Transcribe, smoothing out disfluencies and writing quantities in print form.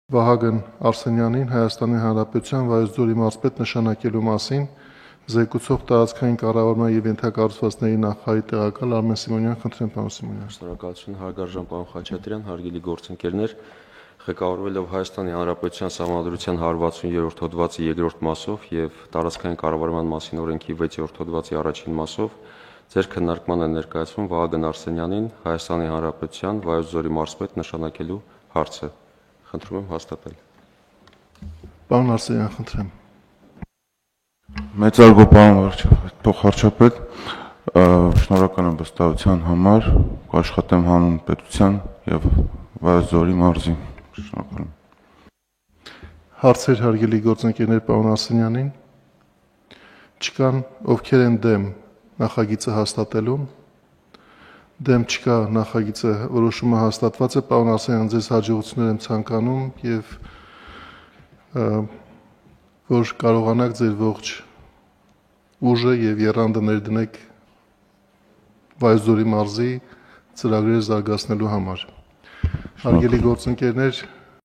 Վահագն Արսենյանին Հայաստանի Հանրապետության Վայոց ձորի մարզպետ նշանակելու մասին զեկուցող տարածքային կառավարման և ենթակառուցվածքների նախարարի տեղակալ Արմեն Սիմոնյան, խնդրեմ պարոն Սիմոնյան։ Շնորհակալություն հարգարժան պարոն Խաչատրյան, հարգելի գործընկերներ, ղեկավարվելով Հայաստանի Հանրապետության Սահմանադրության 160-րդ հոդվածի 2-րդ մասով և տարածքային կառավարման մասին օրենքի 6-րդ հոդվածի առաջին մասով ձեր քննարկման է ներկայացվում Վահագն Արսենյանին Հայաստանի Հանրապետության Վայոց ձորի մարզպետ նշանակելու հարցը։ Խնդրում եմ հաստատել։ Պարոն Արսենյան, խնդրեմ։ Մեծարգո պարոն փոխվարչապետ, շնորհակալ եմ վստահության համար, կաշխատեմ հանուն պետության և Վայոց ձորի մարզի։ Շնորհակալ եմ։ Հարցեր հարգելի գործընկերներ պարոն Արսենյանին։ Չկան, ովքեր են դեմ նախագիծը հաստատելուն։ Դեմ չկա, նախագիծը որոշումը հաստատված է, պարոն Արսենյան, ձեզ հաջողություններ եմ ցանկանում և որ կարողանաք ձեր ողջ ուժը և եռանդը ներդնեք Վայոց ձորի մարզի ծրագրերը զարգացնելու համար։ Հարգելի գործընկերներ,